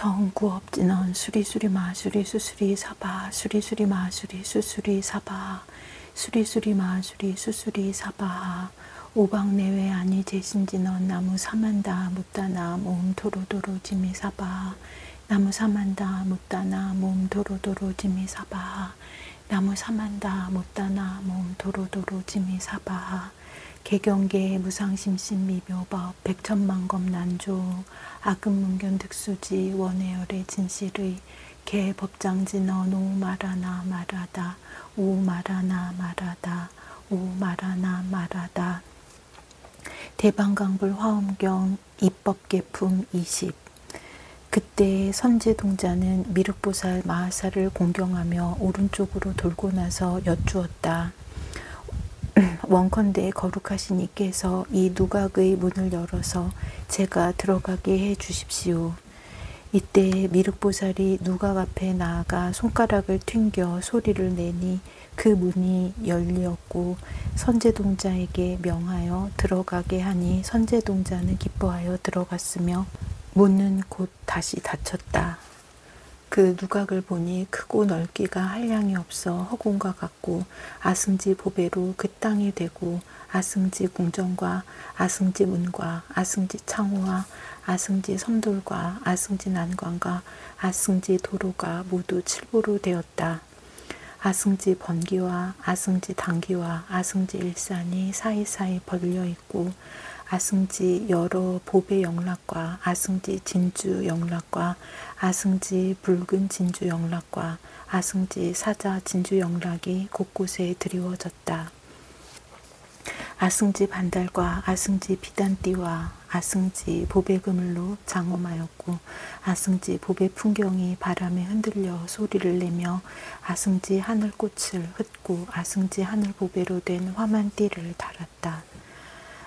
청구업진원 수리수리 마수리 수수리 사바 수리수리 마수리 수수리 사바 수리수리 마수리 수수리 사바 오방내외 아니 제신진원 나무 사만다 묻다나 몸 도로도로 지미 사바 나무 사만다 묻다나 몸 도로도로 지미 사바 나무 사만다 묻다나 몸 도로도로 지미 사바 개경계 무상심신 미묘법 백천만검 난조 악음문견 득수지 원해열의 진실의 개법장진언 오마라나 마라다 오마라나 마라다 오마라나 마라다 대방강불 화엄경 입법계품 20 그때 선제동자는 미륵보살 마하사를 공경하며 오른쪽으로 돌고 나서 여쭈었다. 원컨대 거룩하신 이께서 이 누각의 문을 열어서 제가 들어가게 해 주십시오. 이때 미륵보살이 누각 앞에 나아가 손가락을 튕겨 소리를 내니 그 문이 열리었고 선제동자에게 명하여 들어가게 하니 선제동자는 기뻐하여 들어갔으며 문은 곧 다시 닫혔다. 그 누각을 보니 크고 넓기가 한량이 없어 허공과 같고 아승지 보배로 그 땅이 되고 아승지 궁전과 아승지 문과 아승지 창호와 아승지 섬돌과 아승지 난관과 아승지 도로가 모두 칠보로 되었다. 아승지 번기와 아승지 당기와 아승지 일산이 사이사이 벌려 있고 아승지 여러 보배 영락과 아승지 진주 영락과 아승지 붉은 진주 영락과 아승지 사자 진주 영락이 곳곳에 드리워졌다. 아승지 반달과 아승지 비단띠와 아승지 보배 그물로 장엄하였고 아승지 보배 풍경이 바람에 흔들려 소리를 내며 아승지 하늘꽃을 흩고 아승지 하늘 보배로 된 화만 띠를 달았다.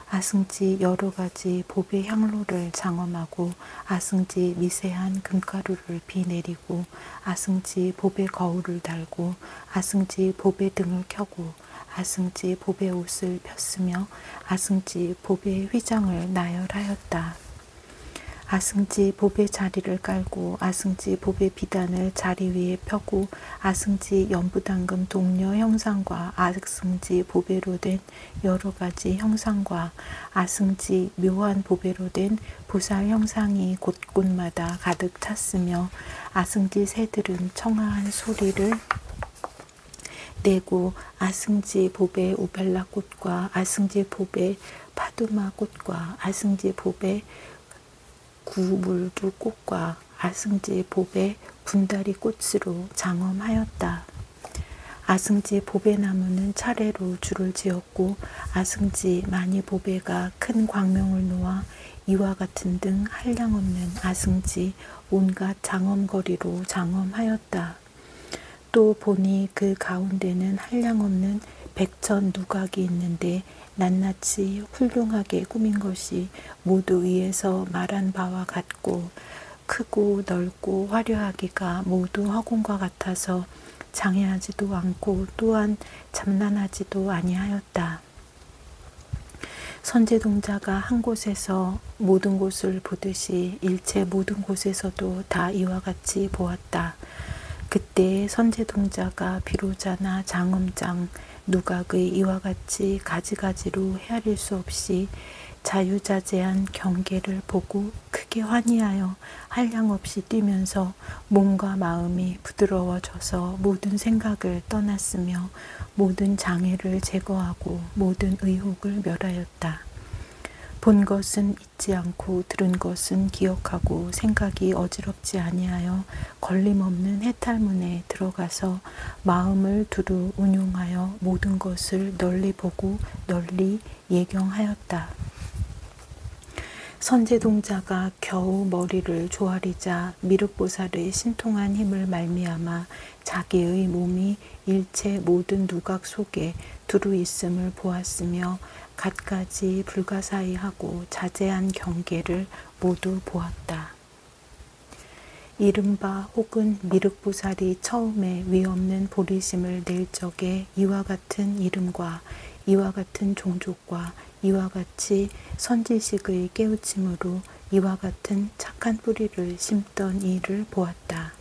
아승지 여러 가지 보배 향로를 장엄하고 아승지 미세한 금가루를 비내리고 아승지 보배 거울을 달고 아승지 보배 등을 켜고 아승지 보배 옷을 폈으며 아승지 보배 휘장을 나열하였다. 아승지 보배 자리를 깔고 아승지 보배 비단을 자리 위에 펴고 아승지 연부당금 동녀 형상과 아승지 보배로 된 여러 가지 형상과 아승지 묘한 보배로 된 보살 형상이 곳곳마다 가득 찼으며 아승지 새들은 청아한 소리를 내고 아승지 보배 오벨라 꽃과 아승지 보배 파두마 꽃과 아승지 보배 구물부 꽃과 아승지 보배 분다리 꽃으로 장엄하였다. 아승지 보배나무는 차례로 줄을 지었고 아승지 많이 보배가 큰 광명을 놓아 이와 같은 등 한량없는 아승지 온갖 장엄거리로 장엄하였다. 또 보니 그 가운데는 한량없는 백천 누각이 있는데 낱낱이 훌륭하게 꾸민 것이 모두 위에서 말한 바와 같고 크고 넓고 화려하기가 모두 허공과 같아서 장애하지도 않고 또한 잠난하지도 아니하였다. 선제동자가 한 곳에서 모든 곳을 보듯이 일체 모든 곳에서도 다 이와 같이 보았다. 그때 선제동자가 비로자나 장엄장 누각의 이와 같이 가지가지로 헤아릴 수 없이 자유자재한 경계를 보고 크게 환희하여 한량없이 뛰면서 몸과 마음이 부드러워져서 모든 생각을 떠났으며 모든 장애를 제거하고 모든 의혹을 멸하였다. 본 것은 잊지 않고 들은 것은 기억하고 생각이 어지럽지 아니하여 걸림없는 해탈문에 들어가서 마음을 두루 운용하여 모든 것을 널리 보고 널리 예경하였다. 선제동자가 겨우 머리를 조아리자 미륵보살의 신통한 힘을 말미암아 자기의 몸이 일체 모든 누각 속에 두루 있음을 보았으며 갖가지 불가사의하고 자제한 경계를 모두 보았다. 이른바 혹은 미륵보살이 처음에 위없는 보리심을 낼 적에 이와 같은 이름과 이와 같은 종족과 이와 같이 선지식의 깨우침으로 이와 같은 착한 뿌리를 심던 이를 보았다.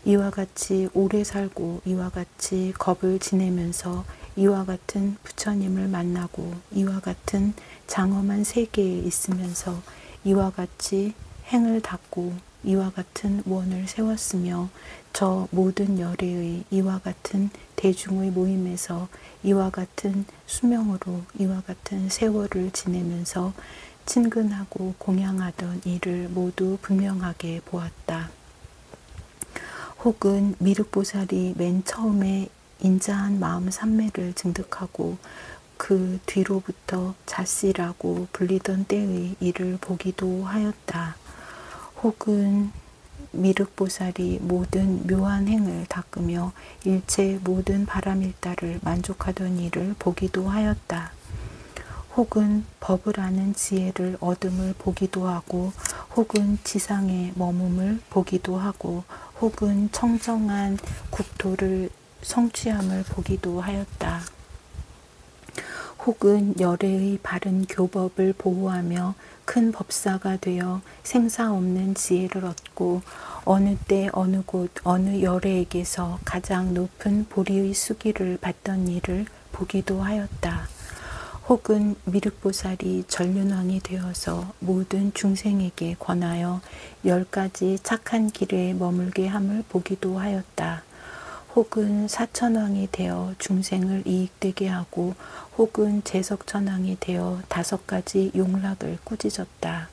이와 같이 오래 살고 이와 같이 겁을 지내면서 이와 같은 부처님을 만나고 이와 같은 장엄한 세계에 있으면서 이와 같이 행을 닦고 이와 같은 원을 세웠으며 저 모든 열애의 이와 같은 대중의 모임에서 이와 같은 수명으로 이와 같은 세월을 지내면서 친근하고 공양하던 이를 모두 분명하게 보았다. 혹은 미륵보살이 맨 처음에 인자한 마음 삼매를 증득하고 그 뒤로부터 자씨라고 불리던 때의 일을 보기도 하였다. 혹은 미륵보살이 모든 묘한 행을 닦으며 일체 모든 바람일다를 만족하던 일을 보기도 하였다. 혹은 법을 아는 지혜를 얻음을 보기도 하고 혹은 지상의 머뭅을 보기도 하고 혹은 청정한 국토를 성취함을 보기도 하였다. 혹은 열애의 바른 교법을 보호하며 큰 법사가 되어 생사 없는 지혜를 얻고 어느 때 어느 곳 어느 열애에게서 가장 높은 보리의 수기를 받던 일을 보기도 하였다. 혹은 미륵보살이 전륜왕이 되어서 모든 중생에게 권하여 10가지 착한 길에 머물게 함을 보기도 하였다. 혹은 사천왕이 되어 중생을 이익되게 하고 혹은 제석천왕이 되어 5가지 용락을 꾸짖었다.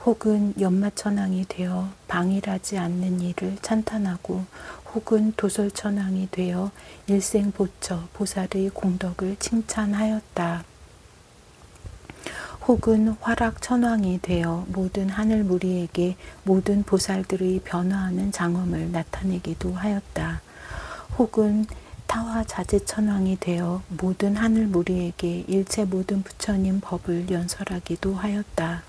혹은 연마천왕이 되어 방일하지 않는 일을 찬탄하고 혹은 도솔천왕이 되어 일생보처 보살의 공덕을 칭찬하였다. 혹은 화락천왕이 되어 모든 하늘 무리에게 모든 보살들의 변화하는 장엄을 나타내기도 하였다. 혹은 타화자재천왕이 되어 모든 하늘 무리에게 일체 모든 부처님 법을 연설하기도 하였다.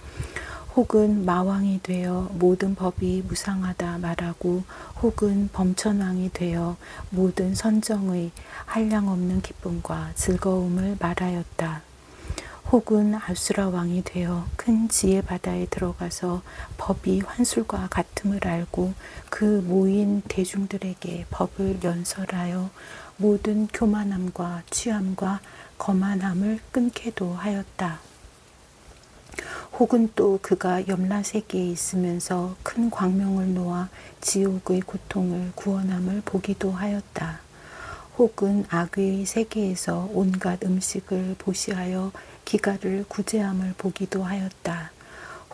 혹은 마왕이 되어 모든 법이 무상하다 말하고 혹은 범천왕이 되어 모든 선정의 한량없는 기쁨과 즐거움을 말하였다. 혹은 아수라 왕이 되어 큰 지혜 바다에 들어가서 법이 환술과 같음을 알고 그 모인 대중들에게 법을 연설하여 모든 교만함과 취함과 거만함을 끊게도 하였다. 혹은 또 그가 염라세계에 있으면서 큰 광명을 놓아 지옥의 고통을 구원함을 보기도 하였다. 혹은 악귀의 세계에서 온갖 음식을 보시하여 기가를 구제함을 보기도 하였다.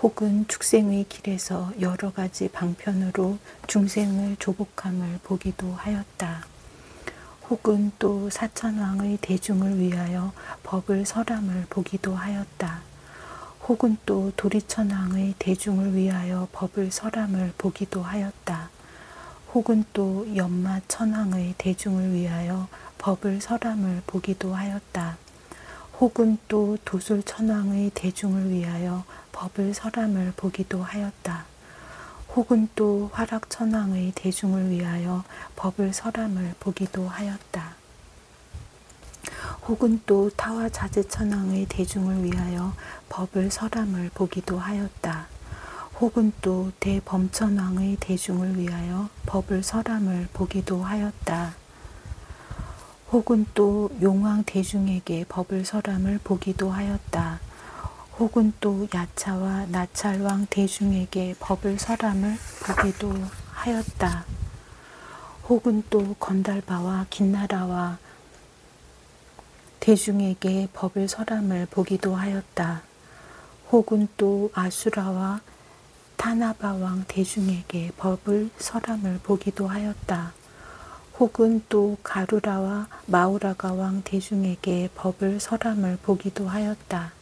혹은 축생의 길에서 여러 가지 방편으로 중생을 조복함을 보기도 하였다. 혹은 또 사천왕의 대중을 위하여 법을 설함을 보기도 하였다. 혹은 또 도리천왕의 대중을 위하여 법을 설함을 보기도 하였다. 혹은 또 연마천왕의 대중을 위하여 법을 설함을 보기도 하였다. 혹은 또 도솔천왕의 대중을 위하여 법을 설함을 보기도 하였다. 혹은 또 화락천왕의 대중을 위하여 법을 설함을 보기도 하였다. 혹은 또 타화자재천왕의 대중을 위하여 법을 설함을 보기도 하였다. 혹은 또 대범천왕의 대중을 위하여 법을 설함을 보기도 하였다. 혹은 또 용왕 대중에게 법을 설함을 보기도 하였다. 혹은 또 야차와 나찰왕 대중에게 법을 설함을 보기도 하였다. 혹은 또 건달바와 긴나라와 대중에게 법을 설함을 보기도 하였다. 혹은 또 아수라와 타나바왕 대중에게 법을 설함을 보기도 하였다. 혹은 또 가루라와 마우라가왕 대중에게 법을 설함을 보기도 하였다.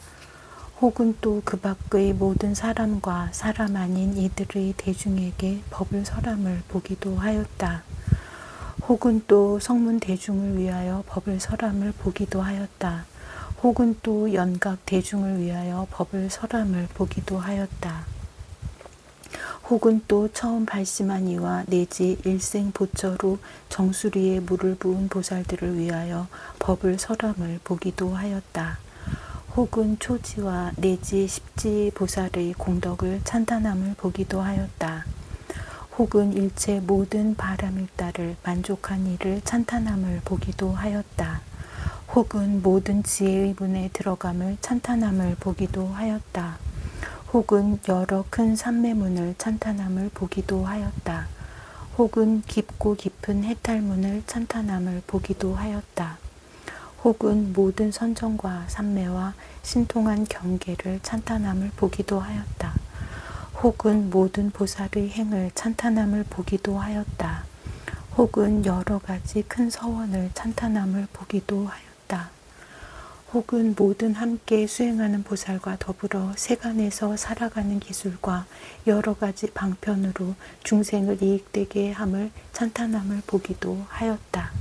혹은 또 그 밖의 모든 사람과 사람 아닌 이들의 대중에게 법을 설함을 보기도 하였다. 혹은 또 성문 대중을 위하여 법을 설함을 보기도 하였다. 혹은 또 연각 대중을 위하여 법을 설함을 보기도 하였다. 혹은 또 처음 발심한 이와 내지 일생 보처로 정수리에 물을 부은 보살들을 위하여 법을 설함을 보기도 하였다. 혹은 초지와 내지 십지 보살의 공덕을 찬탄함을 보기도 하였다. 혹은 일체 모든 바람일다를 만족한 이를 찬탄함을 보기도 하였다. 혹은 모든 지혜의 문에 들어감을 찬탄함을 보기도 하였다. 혹은 여러 큰 삼매문을 찬탄함을 보기도 하였다. 혹은 깊고 깊은 해탈문을 찬탄함을 보기도 하였다. 혹은 모든 선정과 삼매와 신통한 경계를 찬탄함을 보기도 하였다. 혹은 모든 보살의 행을 찬탄함을 보기도 하였다. 혹은 여러 가지 큰 서원을 찬탄함을 보기도 하였다. 혹은 모든 함께 수행하는 보살과 더불어 세간에서 살아가는 기술과 여러 가지 방편으로 중생을 이익되게 함을 찬탄함을 보기도 하였다.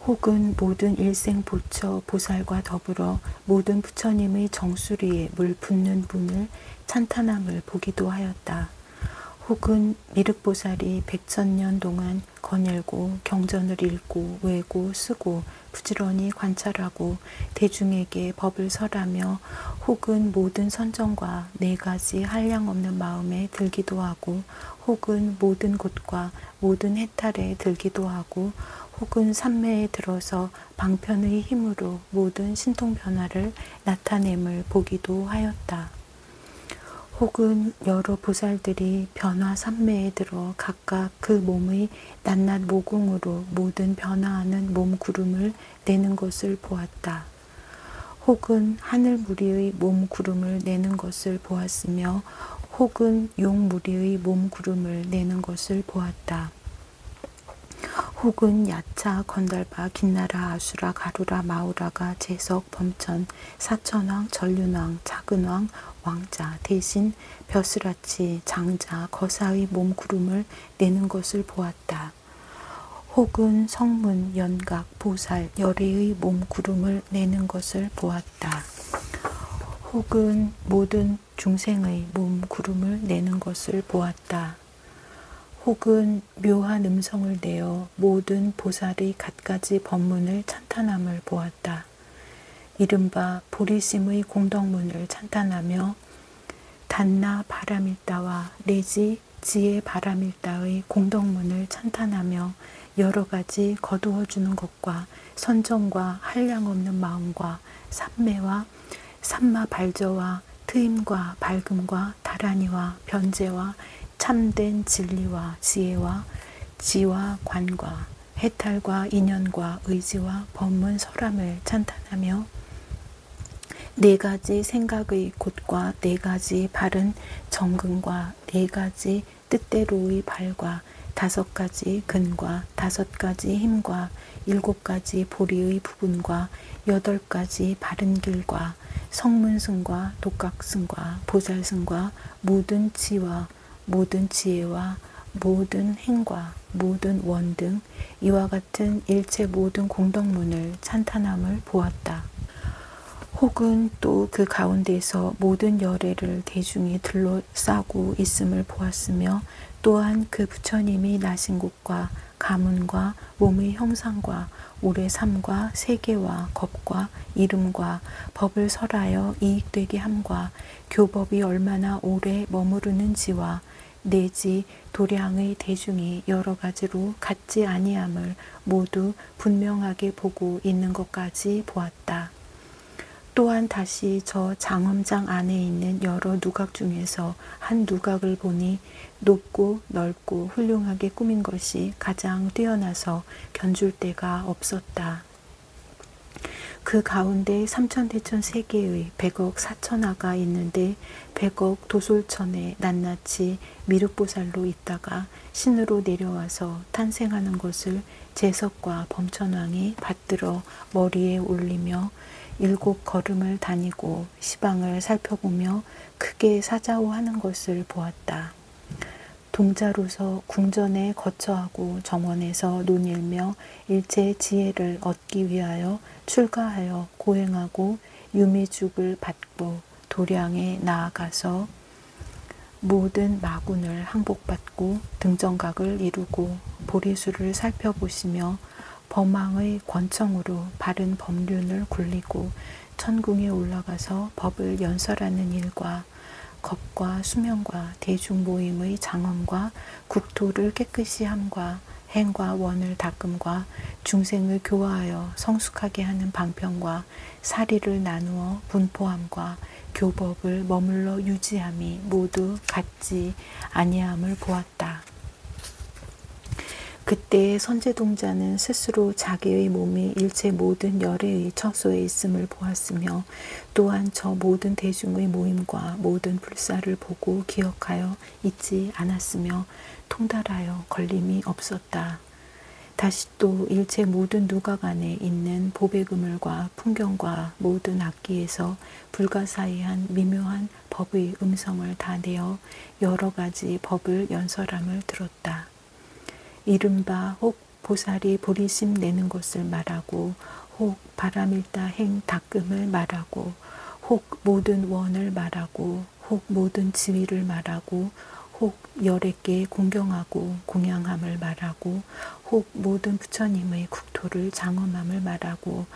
혹은 모든 일생보처 보살과 더불어 모든 부처님의 정수리에 물 붓는 분을 찬탄함을 보기도 하였다. 혹은 미륵보살이 백천년 동안 거닐고 경전을 읽고 외고 쓰고 부지런히 관찰하고 대중에게 법을 설하며 혹은 모든 선정과 네 가지 한량없는 마음에 들기도 하고 혹은 모든 곳과 모든 해탈에 들기도 하고 혹은 삼매에 들어서 방편의 힘으로 모든 신통변화를 나타냄을 보기도 하였다. 혹은 여러 보살들이 변화 삼매에 들어 각각 그 몸의 낱낱 모공으로 모든 변화하는 몸 구름을 내는 것을 보았다. 혹은 하늘 무리의 몸 구름을 내는 것을 보았으며 혹은 용 무리의 몸 구름을 내는 것을 보았다. 혹은 야차, 건달바, 긴나라, 아수라, 가루라, 마우라가 제석, 범천, 사천왕, 전륜왕, 작은왕, 왕자 대신 벼슬아치, 장자, 거사의 몸 구름을 내는 것을 보았다. 혹은 성문, 연각, 보살, 열애의 몸 구름을 내는 것을 보았다. 혹은 모든 중생의 몸 구름을 내는 것을 보았다. 혹은 묘한 음성을 내어 모든 보살의 갖가지 법문을 찬탄함을 보았다. 이른바 보리심의 공덕문을 찬탄하며 단나 바라밀다와 내지 지혜 바라밀다의 공덕문을 찬탄하며 여러 가지 거두어주는 것과 선정과 한량없는 마음과 삼매와 삼마 발저와 트임과 밝음과 다라니와 변제와 참된 진리와 지혜와 지와 관과 해탈과 인연과 의지와 법문 설함을 찬탄하며 네 가지 생각의 곧과 네 가지 바른 정근과 네 가지 뜻대로의 발과 다섯 가지 근과 다섯 가지 힘과 일곱 가지 보리의 부분과 여덟 가지 바른 길과 성문승과 독각승과 보살승과 모든 지와 모든 지혜와 모든 행과 모든 원 등 이와 같은 일체 모든 공덕문을 찬탄함을 보았다. 혹은 또 그 가운데서 모든 열애를 대중이 둘러싸고 있음을 보았으며 또한 그 부처님이 나신 곳과 가문과 몸의 형상과 오래 삶과 세계와 겁과 이름과 법을 설하여 이익되게 함과 교법이 얼마나 오래 머무르는지와 내지 도량의 대중이 여러 가지로 같지 아니함을 모두 분명하게 보고 있는 것까지 보았다. 또한 다시 저 장엄장 안에 있는 여러 누각 중에서 한 누각을 보니 높고 넓고 훌륭하게 꾸민 것이 가장 뛰어나서 견줄 데가 없었다. 그 가운데 삼천대천 세계의 100억 사천하가 있는데 100억 도솔천에 낱낱이 미륵보살로 있다가 신으로 내려와서 탄생하는 것을 제석과 범천왕이 받들어 머리에 올리며 7 걸음을 다니고 시방을 살펴보며 크게 사자호하는 것을 보았다. 동자로서 궁전에 거처하고 정원에서 논일며 일체 지혜를 얻기 위하여 출가하여 고행하고 유미죽을 받고 도량에 나아가서 모든 마군을 항복받고 등정각을 이루고 보리수를 살펴보시며 법망의 권청으로 바른 법륜을 굴리고 천궁에 올라가서 법을 연설하는 일과 겁과 수명과 대중 모임의 장엄과 국토를 깨끗이 함과 행과 원을 닦음과 중생을 교화하여 성숙하게 하는 방편과 사리를 나누어 분포함과 교법을 머물러 유지함이 모두 같지 아니함을 보았다. 그때 선제동자는 스스로 자기의 몸이 일체 모든 열애의 처소에 있음을 보았으며 또한 저 모든 대중의 모임과 모든 불사를 보고 기억하여 잊지 않았으며 통달하여 걸림이 없었다. 다시 또 일체 모든 누각 안에 있는 보배 그물과 풍경과 모든 악기에서 불가사의한 미묘한 법의 음성을 다 내어 여러 가지 법을 연설함을 들었다. 이른바 혹 보살이 보리심 내는 것을 말하고 혹 바람일다 행 닦음을 말하고 혹 모든 원을 말하고 혹 모든 지위를 말하고 혹 열애께 공경하고 공양함을 말하고 혹 모든 부처님의 국토를 장엄함을 말하고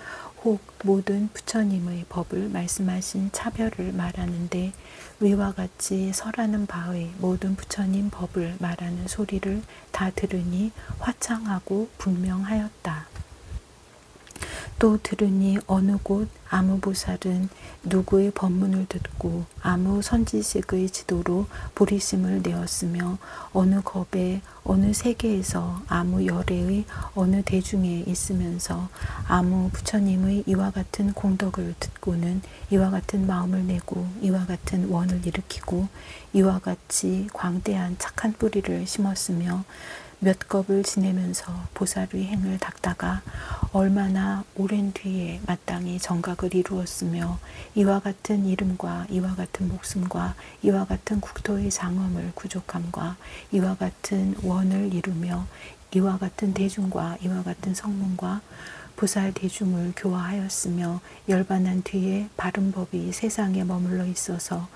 혹 모든 부처님의 법을 말씀하신 차별을 말하는데 위와 같이 설하는 바의 모든 부처님 법을 말하는 소리를 다 들으니 화창하고 분명하였다. 또 들으니 어느 곳 아무 보살은 누구의 법문을 듣고 아무 선지식의 지도로 보리심을 내었으며 어느 겁에 어느 세계에서 아무 열애의 어느 대중에 있으면서 아무 부처님의 이와 같은 공덕을 듣고는 이와 같은 마음을 내고 이와 같은 원을 일으키고 이와 같이 광대한 착한 뿌리를 심었으며 몇 겁을 지내면서 보살의 행을 닦다가 얼마나 오랜 뒤에 마땅히 정각을 이루었으며 이와 같은 이름과 이와 같은 목숨과 이와 같은 국토의 장엄을 구족함과 이와 같은 원을 이루며 이와 같은 대중과 이와 같은 성문과 보살 대중을 교화하였으며 열반한 뒤에 바른 법이 세상에 머물러 있어서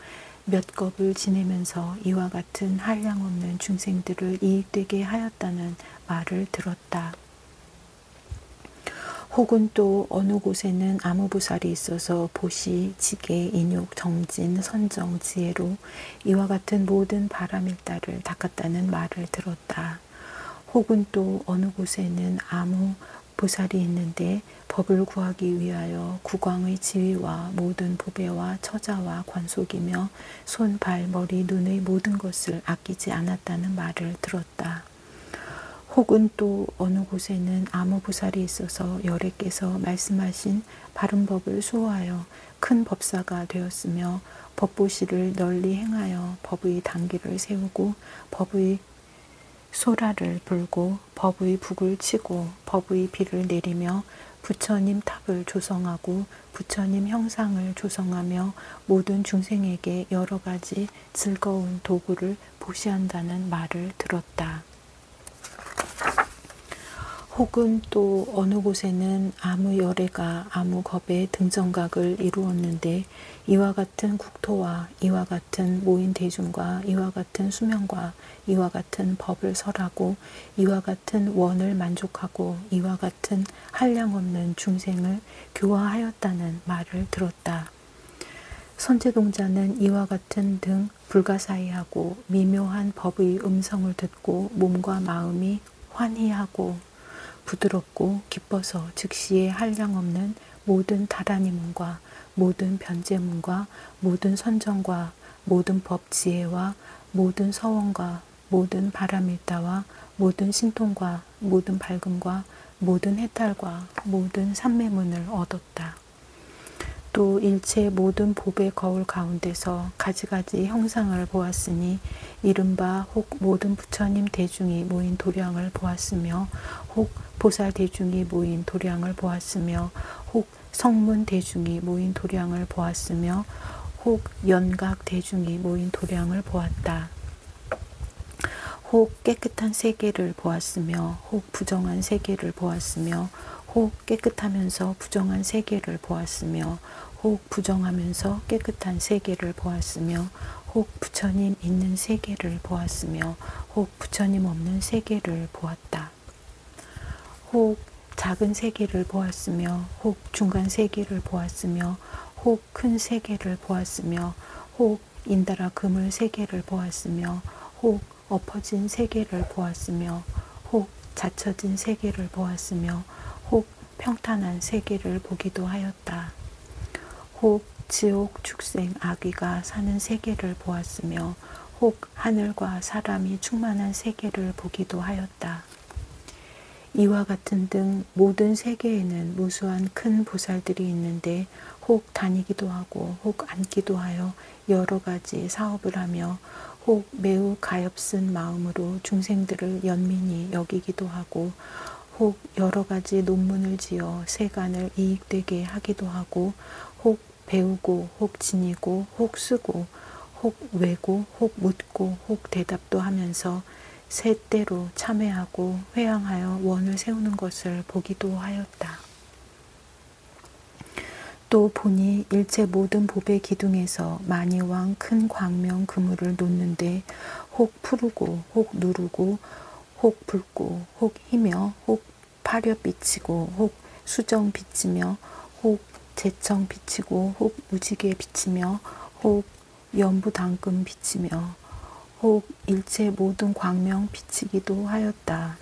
몇 겁을 지내면서 이와 같은 한량없는 중생들을 이익되게 하였다는 말을 들었다. 혹은 또 어느 곳에는 아무 보살이 있어서 보시, 지계, 인욕, 정진, 선정, 지혜로 이와 같은 모든 바람일다를 닦았다는 말을 들었다. 혹은 또 어느 곳에는 아무 보살이 있는데 법을 구하기 위하여 국왕의 지위와 모든 보배와 처자와 관속이며 손, 발, 머리, 눈의 모든 것을 아끼지 않았다는 말을 들었다. 혹은 또 어느 곳에는 아무 보살이 있어서 열애께서 말씀하신 바른 법을 수호하여 큰 법사가 되었으며 법보시를 널리 행하여 법의 단기를 세우고 법의 소라를 불고 법의 북을 치고 법의 비를 내리며 부처님 탑을 조성하고 부처님 형상을 조성하며 모든 중생에게 여러 가지 즐거운 도구를 보시한다는 말을 들었다. 혹은 또 어느 곳에는 아무 열애가 아무 겁의 등정각을 이루었는데 이와 같은 국토와 이와 같은 모인 대중과 이와 같은 수명과 이와 같은 법을 설하고 이와 같은 원을 만족하고 이와 같은 한량없는 중생을 교화하였다는 말을 들었다. 선제동자는 이와 같은 등 불가사의하고 미묘한 법의 음성을 듣고 몸과 마음이 환희하고 부드럽고 기뻐서 즉시에 한량없는 모든 다라니문과 모든 변제문과 모든 선정과 모든 법지혜와 모든 서원과 모든 바람일다와 모든 신통과 모든 밝음과 모든 해탈과 모든 삼매문을 얻었다. 또 일체 모든 보배 거울 가운데서 가지가지 형상을 보았으니 이른바 혹 모든 부처님 대중이 모인 도량을 보았으며 혹 보살 대중이 모인 도량을 보았으며 혹 성문 대중이 모인 도량을 보았으며 혹 연각 대중이 모인 도량을 보았다. 혹 깨끗한 세계를 보았으며 혹 부정한 세계를 보았으며 혹 깨끗하면서 부정한 세계를 보았으며 혹 부정하면서 깨끗한 세계를 보았으며 혹 부처님 있는 세계를 보았으며 혹 부처님 없는 세계를 보았다. 혹 작은 세계를 보았으며 혹 중간 세계를 보았으며 혹 큰 세계를 보았으며 혹 인다라 그물 세계를 보았으며 혹 엎어진 세계를 보았으며 혹 닫혀진 세계를 보았으며 혹 평탄한 세계를 보기도 하였다. 혹 지옥 축생 아귀가 사는 세계를 보았으며 혹 하늘과 사람이 충만한 세계를 보기도 하였다. 이와 같은 등 모든 세계에는 무수한 큰 보살들이 있는데 혹 다니기도 하고 혹 앉기도 하여 여러 가지 사업을 하며 혹 매우 가엾은 마음으로 중생들을 연민히 여기기도 하고 혹 여러 가지 논문을 지어 세간을 이익되게 하기도 하고 혹 배우고 혹 지니고 혹 쓰고 혹 외고 혹 묻고 혹 대답도 하면서 셋대로 참회하고 회항하여 원을 세우는 것을 보기도 하였다. 또 보니 일체 모든 보배 기둥에서 만이왕 큰 광명 그물을 놓는데 혹 푸르고 혹 누르고 혹 붉고 혹 희며 혹 파려 비치고 혹 수정 비치며 혹 재청 비치고 혹 무지개 비치며 혹 연부 당금 비치며 혹 일체 모든 광명 비치기도 하였다.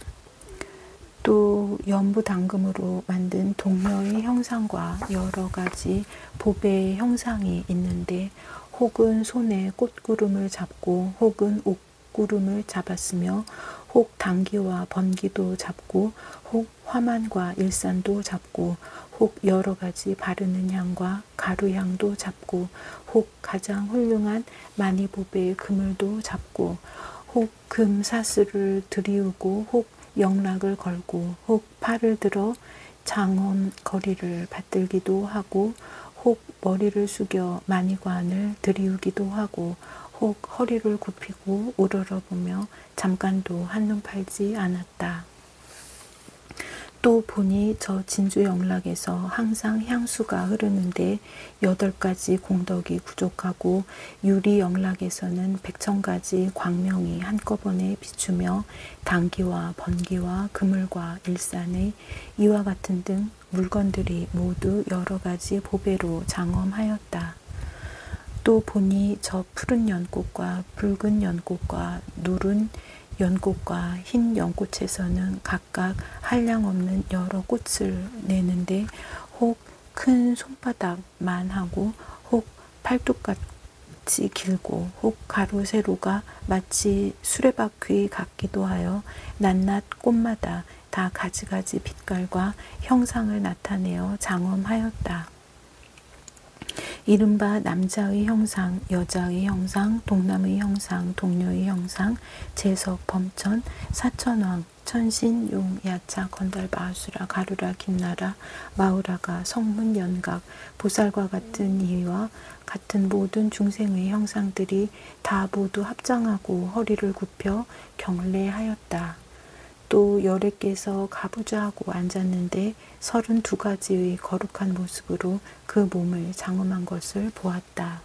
또 연부 당금으로 만든 동묘의 형상과 여러 가지 보배의 형상이 있는데 혹은 손에 꽃구름을 잡고 혹은 옥구름을 잡았으며 혹 당기와 번기도 잡고 혹 화만과 일산도 잡고 혹 여러 가지 바르는 향과 가루향도 잡고 혹 가장 훌륭한 마니보배의 그물도 잡고 혹 금사슬을 들이우고 혹 영락을 걸고 혹 팔을 들어 장엄 거리를 받들기도 하고 혹 머리를 숙여 마니관을 들이우기도 하고 혹 허리를 굽히고 우러러보며 잠깐도 한눈 팔지 않았다. 또 보니 저 진주 영락에서 항상 향수가 흐르는데 8가지 공덕이 부족하고 유리 영락에서는 100,000가지 광명이 한꺼번에 비추며 당기와 번기와 그물과 일산의 이와 같은 등 물건들이 모두 여러 가지 보배로 장엄하였다. 또 보니 저 푸른 연꽃과 붉은 연꽃과 누른 연꽃과 흰 연꽃에서는 각각 한량없는 여러 꽃을 내는데 혹 큰 손바닥만 하고 혹 팔뚝같이 길고 혹 가로 세로가 마치 수레바퀴 같기도 하여 낱낱 꽃마다 다 가지가지 빛깔과 형상을 나타내어 장엄하였다. 이른바 남자의 형상, 여자의 형상, 동남의 형상, 동녀의 형상, 재석, 범천, 사천왕, 천신, 용, 야차, 건달, 마하수라, 가루라, 김나라, 마우라가, 성문, 연각, 보살과 같은 이와 같은 모든 중생의 형상들이 다 모두 합장하고 허리를 굽혀 경례하였다. 또 열애께서 가부좌하고 앉았는데 32가지의 거룩한 모습으로 그 몸을 장엄한 것을 보았다.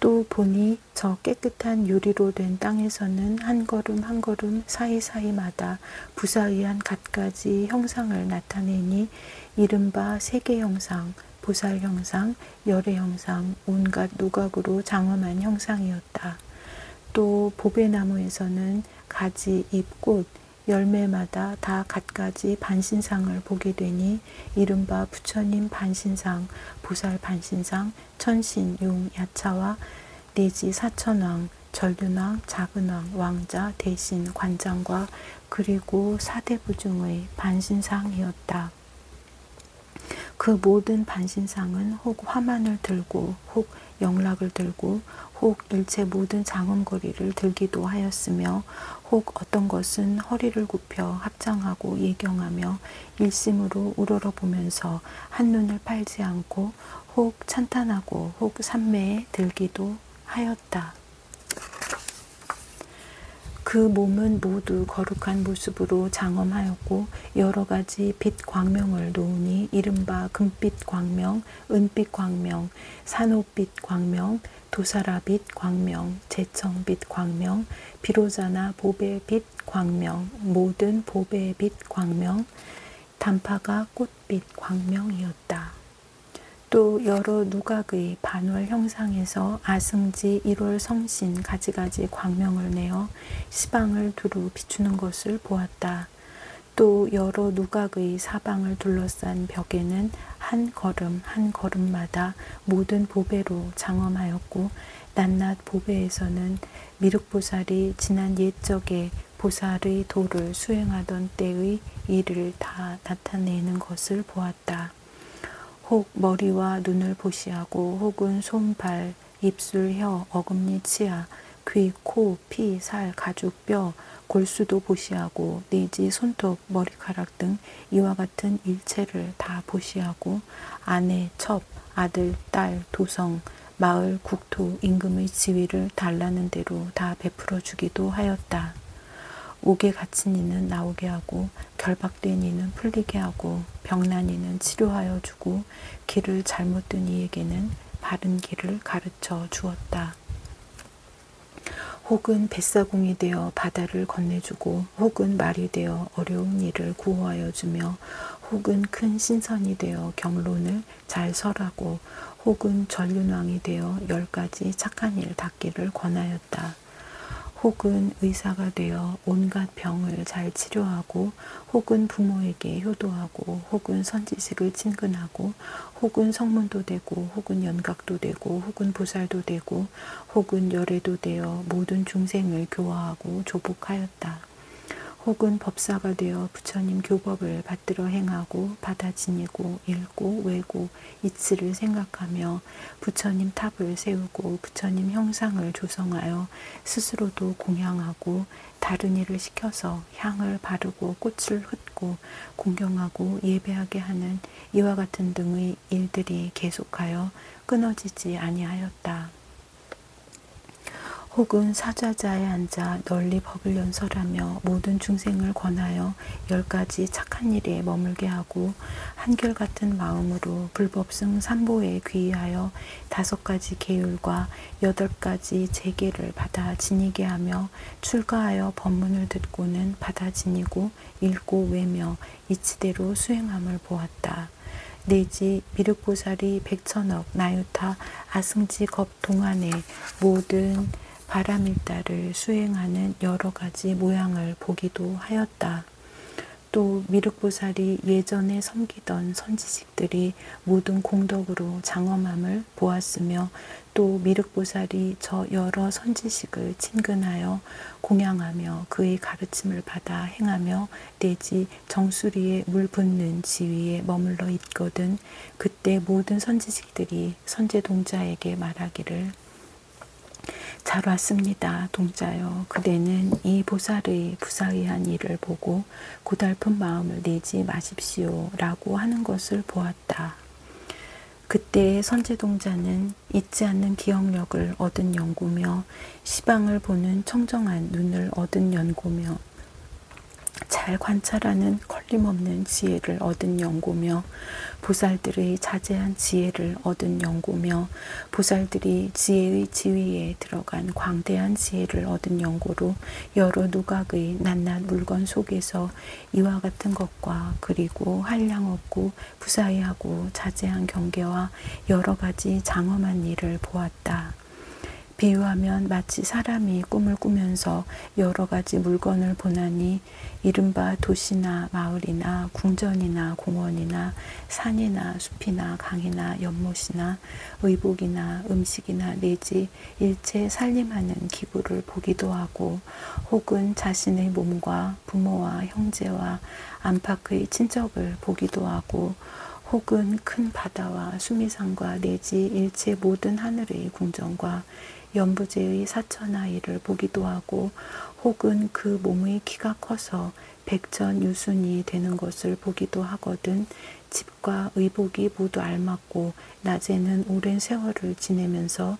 또 보니 저 깨끗한 유리로 된 땅에서는 한 걸음 한 걸음 사이사이마다 부사의한 갖가지 형상을 나타내니 이른바 세계 형상, 보살 형상, 열애 형상, 온갖 누각으로 장엄한 형상이었다. 또 보배나무에서는 가지, 잎, 꽃, 열매마다 다 갖가지 반신상을 보게 되니 이른바 부처님 반신상, 보살 반신상, 천신, 용, 야차와 내지 사천왕, 절륜왕, 작은왕, 왕자, 대신, 관장과 그리고 사대부중의 반신상이었다. 그 모든 반신상은 혹 화만을 들고 혹 영락을 들고 혹 일체 모든 장엄거리를 들기도 하였으며 혹 어떤 것은 허리를 굽혀 합장하고 예경하며 일심으로 우러러보면서 한눈을 팔지 않고 혹 찬탄하고 혹 삼매에 들기도 하였다. 그 몸은 모두 거룩한 모습으로 장엄하였고 여러 가지 빛 광명을 놓으니 이른바 금빛 광명, 은빛 광명, 산호빛 광명, 도사라빛 광명, 재청빛 광명, 비로자나 보배빛 광명, 모든 보배빛 광명, 단파가 꽃빛 광명이었다. 또 여러 누각의 반월 형상에서 아승지 1월 성신 가지가지 광명을 내어 시방을 두루 비추는 것을 보았다. 또 여러 누각의 사방을 둘러싼 벽에는 한 걸음 한 걸음마다 모든 보배로 장엄하였고 낮낮 보배에서는 미륵보살이 지난 옛적에 보살의 도를 수행하던 때의 일을 다 나타내는 것을 보았다. 혹 머리와 눈을 보시하고 혹은 손, 발, 입술, 혀, 어금니, 치아, 귀, 코, 피, 살, 가죽, 뼈, 골수도 보시하고 내지 손톱, 머리카락 등 이와 같은 일체를 다 보시하고 아내, 첩, 아들, 딸, 도성, 마을, 국토, 임금의 지위를 달라는 대로 다 베풀어 주기도 하였다. 옥에 갇힌 이는 나오게 하고 결박된 이는 풀리게 하고 병난 이는 치료하여 주고 길을 잘못 든 이에게는 바른 길을 가르쳐 주었다. 혹은 뱃사공이 되어 바다를 건네주고 혹은 말이 되어 어려운 일을 구호하여 주며 혹은 큰 신선이 되어 경론을 잘 설하고 혹은 전륜왕이 되어 10가지 착한 일 닦기를 권하였다. 혹은 의사가 되어 온갖 병을 잘 치료하고 혹은 부모에게 효도하고 혹은 선지식을 친근하고 혹은 성문도 되고 혹은 연각도 되고 혹은 보살도 되고 혹은 열애도 되어 모든 중생을 교화하고 조복하였다. 혹은 법사가 되어 부처님 교법을 받들어 행하고 받아 지니고 읽고 외고 이치를 생각하며 부처님 탑을 세우고 부처님 형상을 조성하여 스스로도 공양하고 다른 일을 시켜서 향을 바르고 꽃을 흩고 공경하고 예배하게 하는 이와 같은 등의 일들이 계속하여 끊어지지 아니하였다. 혹은 사좌자에 앉아 널리 법을 연설하며 모든 중생을 권하여 10가지 착한 일에 머물게 하고 한결같은 마음으로 불법승 삼보에 귀의하여 5가지 계율과 8가지 재계를 받아 지니게 하며 출가하여 법문을 듣고는 받아 지니고 읽고 외며 이치대로 수행함을 보았다. 내지 미륵보살이 백천억 나유타 아승지겁 동안의 모든 바람일다를 수행하는 여러 가지 모양을 보기도 하였다. 또 미륵보살이 예전에 섬기던 선지식들이 모든 공덕으로 장엄함을 보았으며 또 미륵보살이 저 여러 선지식을 친근하여 공양하며 그의 가르침을 받아 행하며 내지 정수리에 물 붓는 지위에 머물러 있거든 그때 모든 선지식들이 선제동자에게 말하기를 잘 왔습니다. 동자여 그대는 이 보살의 부사의한 일을 보고 고달픈 마음을 내지 마십시오 라고 하는 것을 보았다. 그때의 선제동자는 잊지 않는 기억력을 얻은 연구며 시방을 보는 청정한 눈을 얻은 연구며 잘 관찰하는 걸림없는 지혜를 얻은 연구며 보살들의 자제한 지혜를 얻은 연구며 보살들이 지혜의 지위에 들어간 광대한 지혜를 얻은 연구로 여러 누각의 낱낱 물건 속에서 이와 같은 것과 그리고 한량 없고 부사의하고 자제한 경계와 여러 가지 장엄한 일을 보았다. 비유하면 마치 사람이 꿈을 꾸면서 여러 가지 물건을 보나니 이른바 도시나 마을이나 궁전이나 공원이나 산이나 숲이나 강이나 연못이나 의복이나 음식이나 내지 일체 살림하는 기구를 보기도 하고 혹은 자신의 몸과 부모와 형제와 안팎의 친척을 보기도 하고 혹은 큰 바다와 수미산과 내지 일체 모든 하늘의 궁전과 연부제의 사천하이를 보기도 하고 혹은 그 몸의 키가 커서 백전유순이 되는 것을 보기도 하거든 집과 의복이 모두 알맞고 낮에는 오랜 세월을 지내면서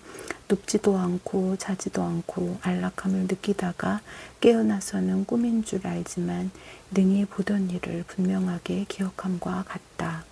눕지도 않고 자지도 않고 안락함을 느끼다가 깨어나서는 꿈인 줄 알지만 능히 보던 일을 분명하게 기억함과 같다.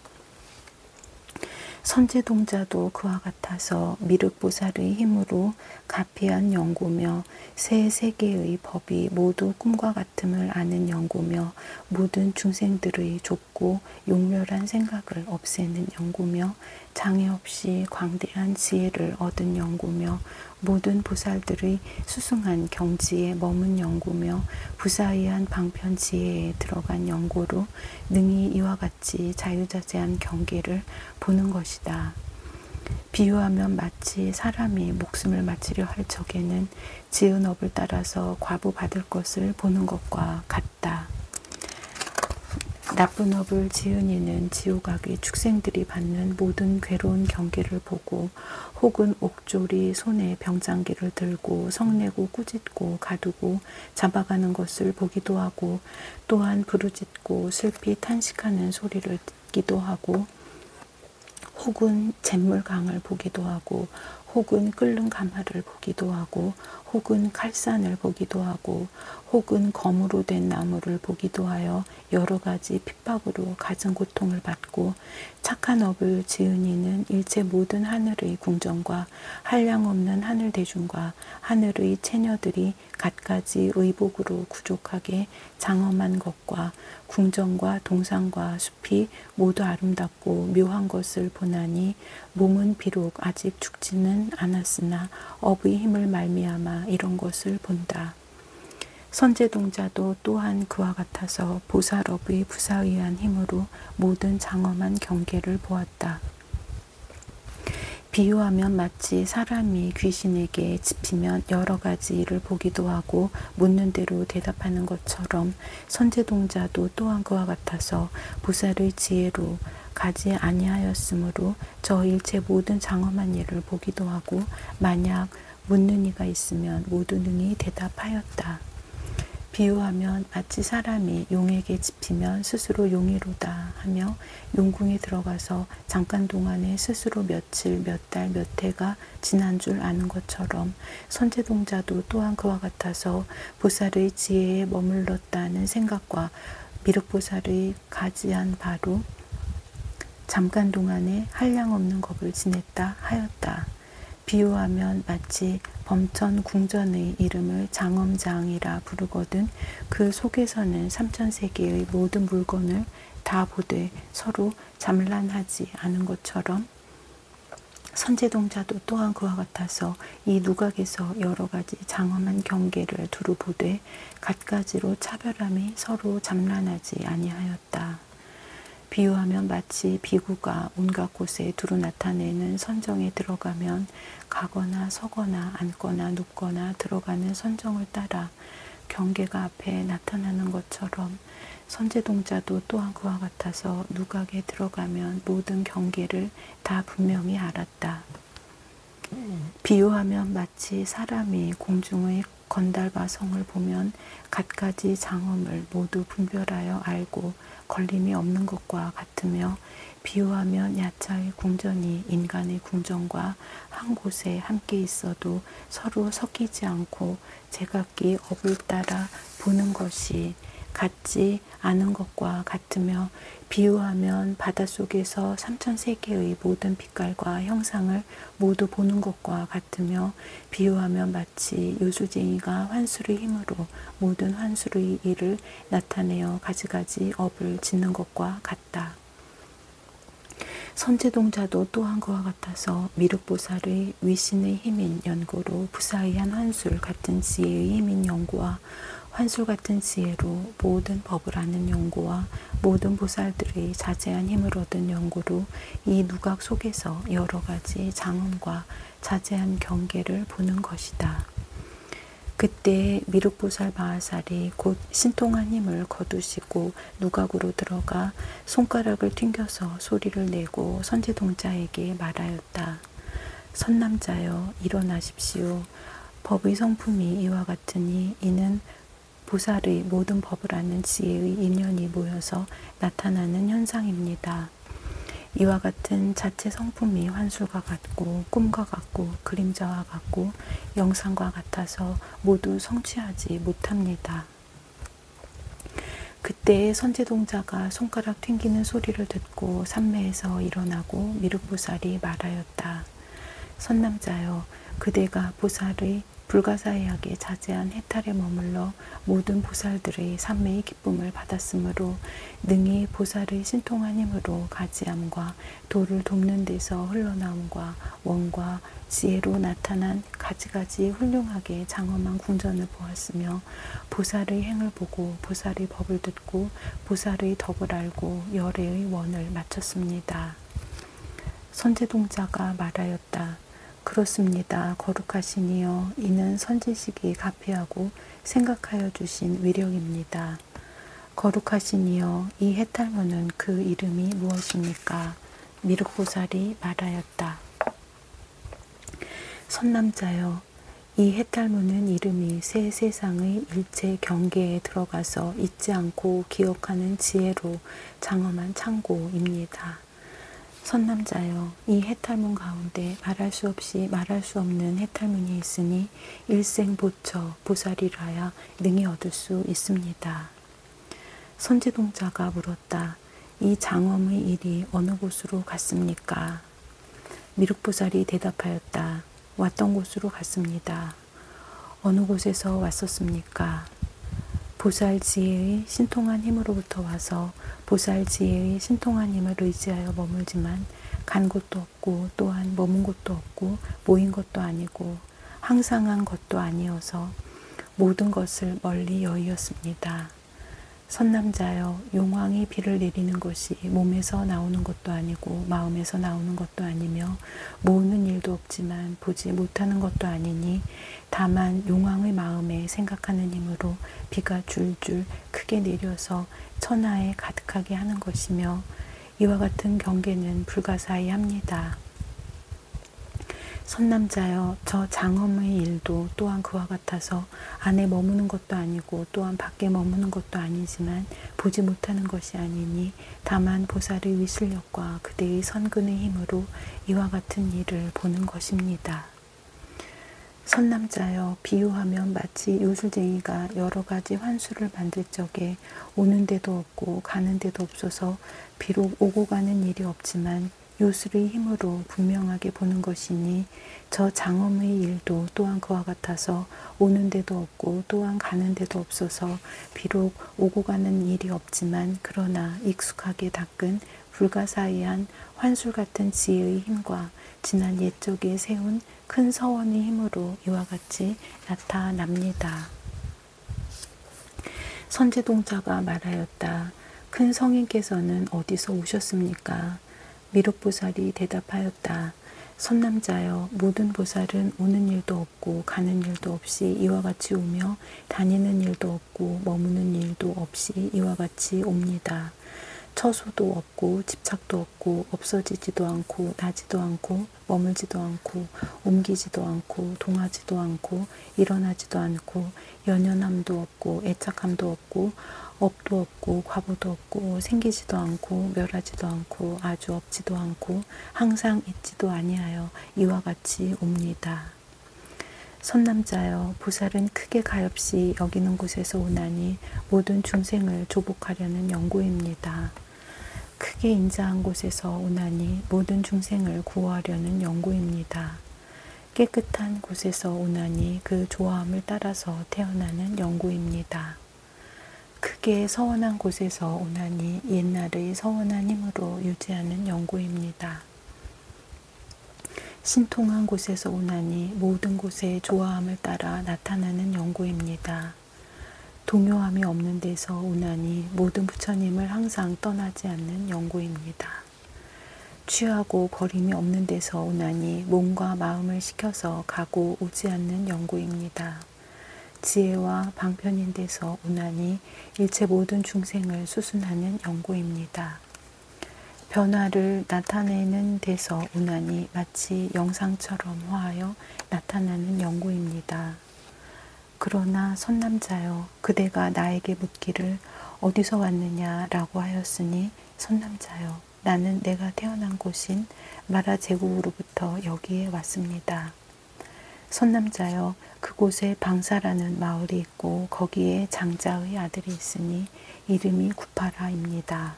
선제동자도 그와 같아서 미륵보살의 힘으로 가피한 연고며 새 세계의 법이 모두 꿈과 같음을 아는 연고며 모든 중생들의 좁고 용렬한 생각을 없애는 연고며 장애 없이 광대한 지혜를 얻은 연고며 모든 보살들의 수승한 경지에 머문 연고며 부사의한 방편 지혜에 들어간 연고로 능히 이와 같이 자유자재한 경계를 보는 것이다. 비유하면 마치 사람이 목숨을 마치려 할 적에는 지은 업을 따라서 과부 받을 것을 보는 것과 같다. 나쁜 업을 지은 이는 지옥악의 축생들이 받는 모든 괴로운 경계를 보고 혹은 옥졸이 손에 병장기를 들고 성내고 꾸짖고 가두고 잡아가는 것을 보기도 하고 또한 부르짖고 슬피 탄식하는 소리를 듣기도 하고 혹은 잿물강을 보기도 하고 혹은 끓는 가마를 보기도 하고 혹은 칼산을 보기도 하고 혹은 검으로 된 나무를 보기도 하여 여러 가지 핍박으로 갖은 고통을 받고 착한 업을 지은 이는 일체 모든 하늘의 궁정과 한량없는 하늘 대중과 하늘의 처녀들이 갖가지 의복으로 구족하게 장엄한 것과 궁정과 동산과 숲이 모두 아름답고 묘한 것을 보나니 몸은 비록 아직 죽지는 않았으나 업의 힘을 말미암아 이런 것을 본다. 선제동자도 또한 그와 같아서 보살업의 부사의한 힘으로 모든 장엄한 경계를 보았다. 비유하면 마치 사람이 귀신에게 짚히면 여러 가지 일을 보기도 하고 묻는 대로 대답하는 것처럼 선제동자도 또한 그와 같아서 보살의 지혜로 가지 아니하였으므로 저 일체 모든 장엄한 일을 보기도 하고 만약 묻는 이가 있으면 모두 능히 대답하였다. 비유하면 마치 사람이 용에게 짚히면 스스로 용이로다 하며 용궁에 들어가서 잠깐 동안에 스스로 며칠, 몇 달, 몇 해가 지난 줄 아는 것처럼 선제동자도 또한 그와 같아서 보살의 지혜에 머물렀다는 생각과 미륵보살의 가지한 바로 잠깐 동안에 한량없는 겁을 지냈다 하였다. 비유하면 마치 범천 궁전의 이름을 장엄장이라 부르거든 그 속에서는 삼천세계의 모든 물건을 다 보되 서로 잠란하지 않은 것처럼 선제동자도 또한 그와 같아서 이 누각에서 여러 가지 장엄한 경계를 두루 보되 갖가지로 차별함이 서로 잠란하지 아니하였다. 비유하면 마치 비구가 온갖 곳에 두루 나타내는 선정에 들어가면 가거나 서거나 앉거나 눕거나 들어가는 선정을 따라 경계가 앞에 나타나는 것처럼 선제동자도 또한 그와 같아서 누각에 들어가면 모든 경계를 다 분명히 알았다. 비유하면 마치 사람이 공중의 건달과 성을 보면 갖가지 장엄을 모두 분별하여 알고 걸림이 없는 것과 같으며 비유하면 야차의 궁전이 인간의 궁전과 한 곳에 함께 있어도 서로 섞이지 않고 제각기 업을 따라 보는 것이 같지 않은 것과 같으며 비유하면 바닷속에서 삼천세계의 모든 빛깔과 형상을 모두 보는 것과 같으며 비유하면 마치 요수쟁이가 환술의 힘으로 모든 환술의 일을 나타내어 가지가지 업을 짓는 것과 같다. 선제동자도 또한 그와 같아서 미륵보살의 위신의 힘인 연고로 부사의한 환술 같은 지혜의 힘인 연고와 환술 같은 지혜로 모든 법을 아는 연고와 모든 보살들의 자제한 힘을 얻은 연고로 이 누각 속에서 여러 가지 장엄과 자제한 경계를 보는 것이다. 그때 미륵보살 마하살이 곧 신통한 힘을 거두시고 누각으로 들어가 손가락을 튕겨서 소리를 내고 선제동자에게 말하였다. 선남자여 일어나십시오. 법의 성품이 이와 같으니 이는 보살의 모든 법을 아는 지혜의 인연이 모여서 나타나는 현상입니다. 이와 같은 자체 성품이 환술과 같고 꿈과 같고 그림자와 같고 영상과 같아서 모두 성취하지 못합니다. 그때 선제동자가 손가락 튕기는 소리를 듣고 산매에서 일어나고 미륵보살이 말하였다. 선남자여, 그대가 보살의 불가사의하게 자제한 해탈에 머물러 모든 보살들의 산매의 기쁨을 받았으므로 능히 보살의 신통한 힘으로 가지함과 도를 돕는 데서 흘러나옴과 원과 지혜로 나타난 가지가지 훌륭하게 장엄한 궁전을 보았으며 보살의 행을 보고 보살의 법을 듣고 보살의 덕을 알고 열애의 원을 마쳤습니다. 선제동자가 말하였다. 그렇습니다. 거룩하시니여, 이는 선지식이 가피하고 생각하여 주신 위력입니다. 거룩하시니여, 이 해탈문은 그 이름이 무엇입니까? 미륵보살이 말하였다. 선남자여, 이 해탈문은 이름이 새 세상의 일체 경계에 들어가서 잊지 않고 기억하는 지혜로 장엄한 창고입니다. 선남자여, 이 해탈문 가운데 말할 수 없이 말할 수 없는 해탈문이 있으니 일생보처 보살이라야 능히 얻을 수 있습니다. 선제동자가 물었다. 이 장엄의 일이 어느 곳으로 갔습니까? 미륵보살이 대답하였다. 왔던 곳으로 갔습니다. 어느 곳에서 왔었습니까? 보살 지혜의 신통한 힘으로부터 와서 보살 지혜의 신통한 힘을 의지하여 머물지만 간 곳도 없고 또한 머문 곳도 없고 모인 것도 아니고 항상한 것도 아니어서 모든 것을 멀리 여의었습니다. 선남자여, 용왕이 비를 내리는 것이 몸에서 나오는 것도 아니고 마음에서 나오는 것도 아니며 모으는 일도 없지만 보지 못하는 것도 아니니 다만 용왕의 마음에 생각하는 힘으로 비가 줄줄 크게 내려서 천하에 가득하게 하는 것이며 이와 같은 경계는 불가사의합니다. 선남자여, 저 장엄의 일도 또한 그와 같아서 안에 머무는 것도 아니고 또한 밖에 머무는 것도 아니지만 보지 못하는 것이 아니니 다만 보살의 위실력과 그대의 선근의 힘으로 이와 같은 일을 보는 것입니다. 선남자여, 비유하면 마치 요술쟁이가 여러 가지 환수를 만들 적에 오는 데도 없고 가는 데도 없어서 비록 오고 가는 일이 없지만 요술의 힘으로 분명하게 보는 것이니 저 장엄의 일도 또한 그와 같아서 오는 데도 없고 또한 가는 데도 없어서 비록 오고 가는 일이 없지만 그러나 익숙하게 닦은 불가사의한 환술 같은 지혜의 힘과 지난 옛적에 세운 큰 서원의 힘으로 이와 같이 나타납니다. 선제동자가 말하였다. 큰 성인께서는 어디서 오셨습니까? 미륵보살이 대답하였다. 선남자여, 모든 보살은 오는 일도 없고 가는 일도 없이 이와 같이 오며 다니는 일도 없고 머무는 일도 없이 이와 같이 옵니다. 처소도 없고 집착도 없고 없어지지도 않고 나지도 않고 머물지도 않고 옮기지도 않고 동하지도 않고 일어나지도 않고 연연함도 없고 애착함도 없고 업도 없고 과보도 없고 생기지도 않고 멸하지도 않고 아주 없지도 않고 항상 있지도 아니하여 이와 같이 옵니다. 선남자여, 보살은 크게 가엾이 여기는 곳에서 오나니 모든 중생을 조복하려는 연고입니다. 크게 인자한 곳에서 오나니 모든 중생을 구호하려는 연고입니다. 깨끗한 곳에서 오나니 그 조화함을 따라서 태어나는 연고입니다. 크게 서원한 곳에서 오나니 옛날의 서원한 힘으로 유지하는 연고입니다. 신통한 곳에서 오나니 모든 곳의 조화함을 따라 나타나는 연고입니다. 동요함이 없는 데서 오나니 모든 부처님을 항상 떠나지 않는 연고입니다. 취하고 버림이 없는 데서 오나니 몸과 마음을 시켜서 가고 오지 않는 연고입니다. 지혜와 방편인 데서 오나니 일체 모든 중생을 수순하는 연고입니다. 변화를 나타내는 데서 오나니 마치 영상처럼 화하여 나타나는 연고입니다. 그러나 선남자여, 그대가 나에게 묻기를 어디서 왔느냐라고 하였으니 선남자여, 나는 내가 태어난 곳인 마라 제국으로부터 여기에 왔습니다. 선남자여, 그곳에 방사라는 마을이 있고 거기에 장자의 아들이 있으니 이름이 구파라입니다.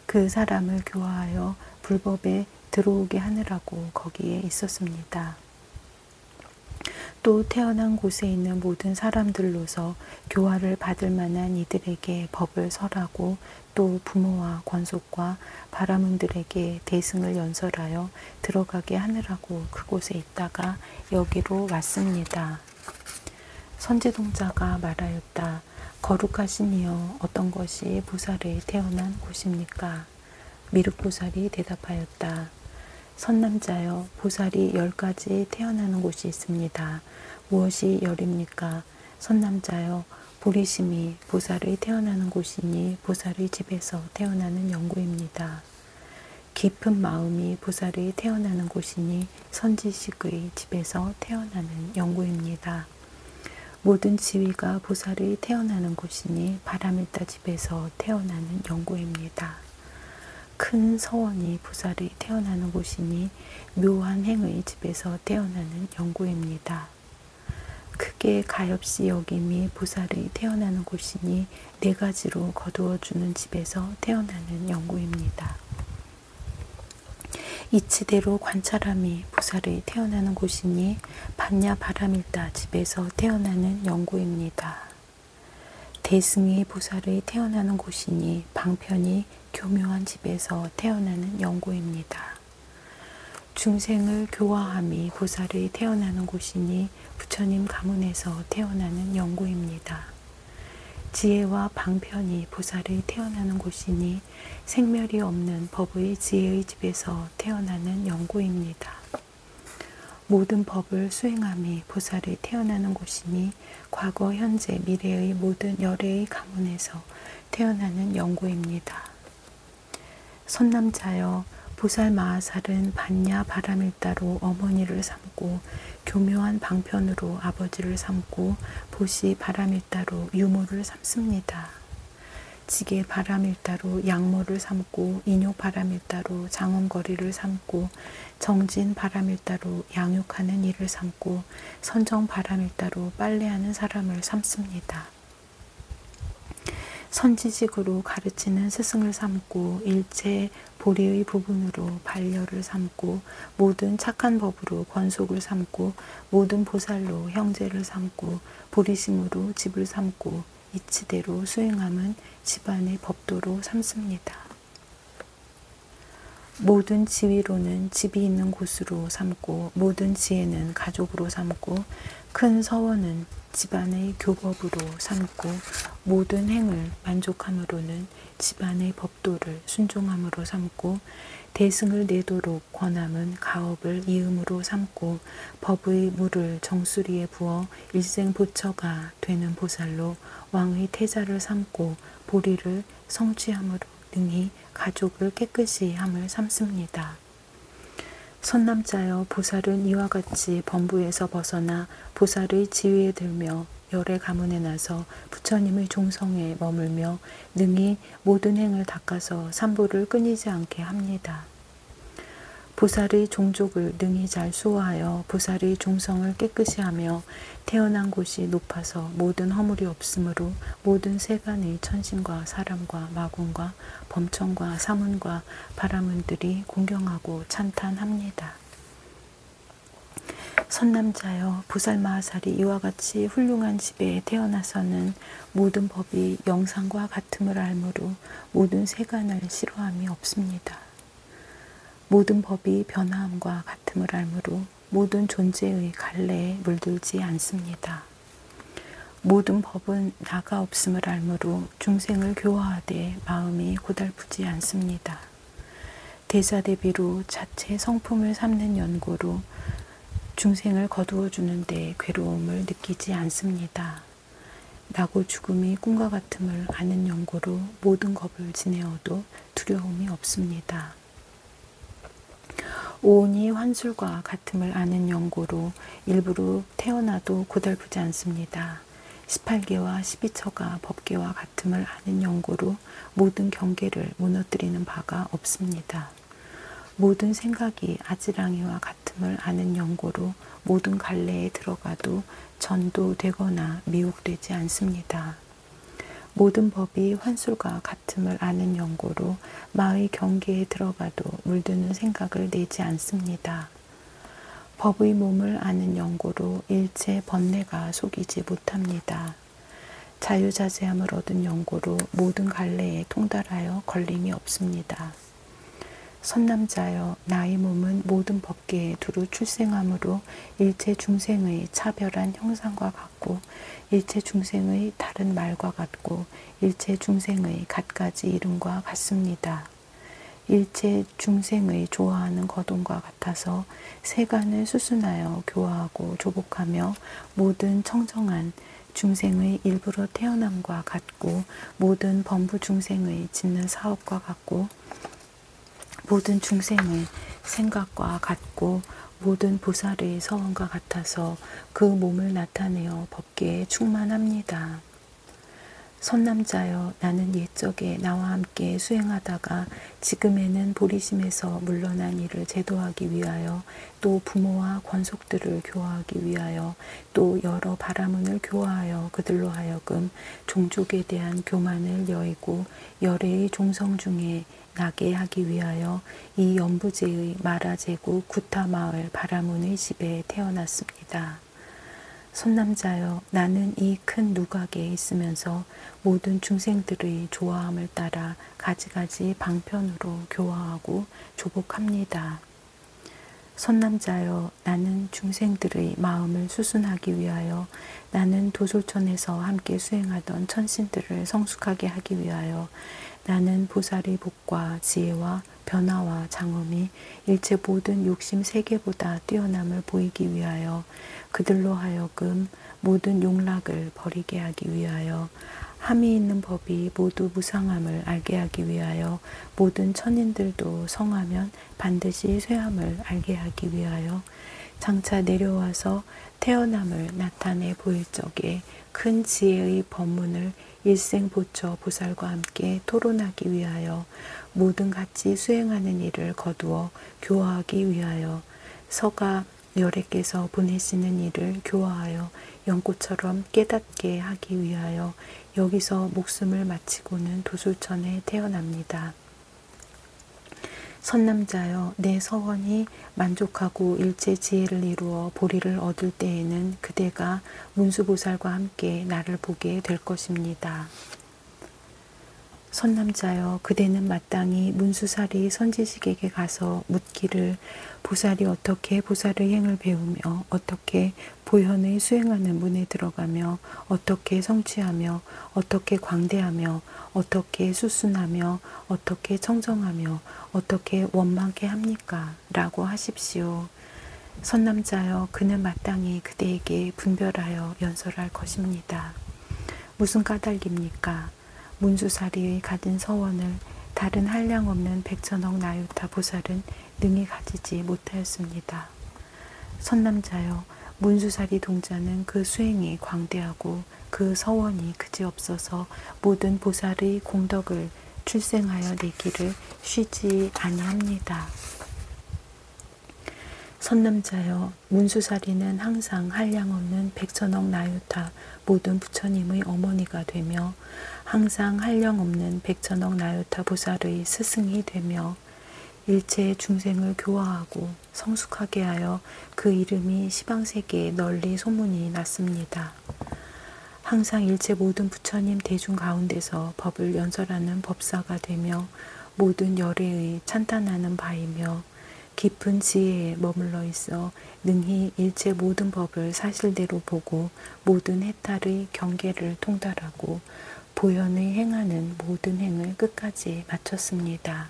그 사람을 교화하여 불법에 들어오게 하느라고 거기에 있었습니다. 또 태어난 곳에 있는 모든 사람들로서 교화를 받을 만한 이들에게 법을 설하고 또 부모와 권속과 바라문들에게 대승을 연설하여 들어가게 하느라고 그곳에 있다가 여기로 왔습니다. 선지동자가 말하였다. 거룩하신 이여, 어떤 것이 보살에 태어난 곳입니까? 미륵보살이 대답하였다. 선남자여, 보살이 10가지 태어나는 곳이 있습니다. 무엇이 열입니까? 선남자여, 보리심이 보살의 태어나는 곳이니 보살의 집에서 태어나는 연고입니다. 깊은 마음이 보살의 태어나는 곳이니 선지식의 집에서 태어나는 연고입니다. 모든 지위가 보살의 태어나는 곳이니 바라밀다 집에서 태어나는 연고입니다. 큰 서원이 보살이 태어나는 곳이니 묘한 행의 집에서 태어나는 연고입니다. 크게 가엾이 여김이 보살이 태어나는 곳이니 4가지로 거두어주는 집에서 태어나는 연고입니다. 이치대로 관찰함이 보살이 태어나는 곳이니 반야 바라밀다 집에서 태어나는 연고입니다. 대승이 보살이 태어나는 곳이니 방편이 교묘한 집에서 태어나는 연고입니다. 중생을 교화함이 보살이 태어나는 곳이니 부처님 가문에서 태어나는 연고입니다. 지혜와 방편이 보살이 태어나는 곳이니 생멸이 없는 법의 지혜의 집에서 태어나는 연고입니다. 모든 법을 수행함이 보살이 태어나는 곳이니 과거, 현재, 미래의 모든 열애의 가문에서 태어나는 연고입니다. 선남자여, 보살 마하살은 반야 바라밀다로 어머니를 삼고 교묘한 방편으로 아버지를 삼고 보시 바라밀다로 유모를 삼습니다. 지게 바라밀다로 양모를 삼고 인욕 바라밀다로 장엄거리를 삼고 정진 바라밀다로 양육하는 일을 삼고 선정 바라밀다로 빨래하는 사람을 삼습니다. 선지식으로 가르치는 스승을 삼고 일체 보리의 부분으로 반려를 삼고 모든 착한 법으로 권속을 삼고 모든 보살로 형제를 삼고 보리심으로 집을 삼고 이치대로 수행함은 집안의 법도로 삼습니다. 모든 지위로는 집이 있는 곳으로 삼고 모든 지혜는 가족으로 삼고 큰 서원은 집안의 교법으로 삼고 모든 행을 만족함으로는 집안의 법도를 순종함으로 삼고 대승을 내도록 권함은 가업을 이음으로 삼고 법의 물을 정수리에 부어 일생보처가 되는 보살로 왕의 태자를 삼고 보리를 성취함으로 능히 가족을 깨끗이 함을 삼습니다. 선남자여, 보살은 이와 같이 범부에서 벗어나 보살의 지위에 들며 열의 가문에 나서 부처님의 종성에 머물며 능히 모든 행을 닦아서 삼보를 끊이지 않게 합니다. 보살의 종족을 능히 잘 수호하여 보살의 종성을 깨끗이 하며 태어난 곳이 높아서 모든 허물이 없으므로 모든 세간의 천신과 사람과 마군과 범천과 사문과 바라문들이 공경하고 찬탄합니다. 선남자여, 보살 마하살이 이와 같이 훌륭한 집에 태어나서는 모든 법이 영상과 같음을 알므로 모든 세간을 싫어함이 없습니다. 모든 법이 변화함과 같음을 알므로 모든 존재의 갈래에 물들지 않습니다. 모든 법은 나가 없음을 알므로 중생을 교화하되 마음이 고달프지 않습니다. 대사대비로 자체 성품을 삼는 연고로 중생을 거두어 주는데 괴로움을 느끼지 않습니다. 나고 죽음이 꿈과 같음을 아는 연고로 모든 겁을 지내어도 두려움이 없습니다. 오온이 환술과 같음을 아는 연고로 일부러 태어나도 고달프지 않습니다. 18개와 12처가 법계와 같음을 아는 연고로 모든 경계를 무너뜨리는 바가 없습니다. 모든 생각이 아지랑이와 같음을 아는 연고로 모든 갈래에 들어가도 전도되거나 미혹되지 않습니다. 모든 법이 환술과 같음을 아는 연고로 마의 경계에 들어가도 물드는 생각을 내지 않습니다. 법의 몸을 아는 연고로 일체 번뇌가 속이지 못합니다. 자유자재함을 얻은 연고로 모든 갈래에 통달하여 걸림이 없습니다. 선남자여, 나의 몸은 모든 법계에 두루 출생함으로 일체 중생의 차별한 형상과 같고 일체 중생의 다른 말과 같고 일체 중생의 갖가지 이름과 같습니다. 일체 중생의 좋아하는 거동과 같아서 세간을 수순하여 교화하고 조복하며 모든 청정한 중생의 일부러 태어남과 같고 모든 범부 중생의 짓는 사업과 같고 모든 중생의 생각과 같고 모든 보살의 서원과 같아서 그 몸을 나타내어 법계에 충만합니다. 선남자여, 나는 옛적에 나와 함께 수행하다가 지금에는 보리심에서 물러난 이를 제도하기 위하여 또 부모와 권속들을 교화하기 위하여 또 여러 바라문을 교화하여 그들로 하여금 종족에 대한 교만을 여의고 열애의 종성 중에 나게 하기 위하여 이 연부제의 마라제국 구타마을 바라문의 집에 태어났습니다. 선남자여, 나는 이 큰 누각에 있으면서 모든 중생들의 좋아함을 따라 가지가지 방편으로 교화하고 조복합니다. 선남자여, 나는 중생들의 마음을 수순하기 위하여 나는 도솔천에서 함께 수행하던 천신들을 성숙하게 하기 위하여 나는 보살의 복과 지혜와 변화와 장엄이 일체 모든 욕심 세계보다 뛰어남을 보이기 위하여 그들로 하여금 모든 용락을 버리게 하기 위하여 함이 있는 법이 모두 무상함을 알게 하기 위하여 모든 천인들도 성하면 반드시 쇠함을 알게 하기 위하여 장차 내려와서 태어남을 나타내 보일 적에 큰 지혜의 법문을 일생보처 보살과 함께 토론하기 위하여 모든 같이 수행하는 일을 거두어 교화하기 위하여 서가 열애께서 보내시는 일을 교화하여 연꽃처럼 깨닫게 하기 위하여 여기서 목숨을 마치고는 도솔천에 태어납니다. 선남자여, 내 서원이 만족하고 일체 지혜를 이루어 보리를 얻을 때에는 그대가 문수보살과 함께 나를 보게 될 것입니다. 선남자여, 그대는 마땅히 문수살이 선지식에게 가서 묻기를 보살이 어떻게 보살의 행을 배우며 어떻게 보현의 수행하는 문에 들어가며 어떻게 성취하며 어떻게 광대하며 어떻게 수순하며 어떻게 청정하며 어떻게 원망케 합니까? 라고 하십시오. 선남자여, 그는 마땅히 그대에게 분별하여 연설할 것입니다. 무슨 까닭입니까? 문수사리의 가진 서원을 다른 한량없는 백천억 나유타 보살은 능히 가지지 못하였습니다. 선남자여, 문수사리 동자는 그 수행이 광대하고 그 서원이 그지없어서 모든 보살의 공덕을 출생하여 내기를 쉬지 아니합니다. 선남자여, 문수사리는 항상 한량없는 백천억 나유타 모든 부처님의 어머니가 되며 항상 한량없는 백천억 나유타 보살의 스승이 되며 일체 중생을 교화하고 성숙하게 하여 그 이름이 시방세계에 널리 소문이 났습니다. 항상 일체 모든 부처님 대중 가운데서 법을 연설하는 법사가 되며 모든 열애의 찬탄하는 바이며 깊은 지혜에 머물러 있어 능히 일체 모든 법을 사실대로 보고 모든 해탈의 경계를 통달하고 보현의 행하는 모든 행을 끝까지 마쳤습니다.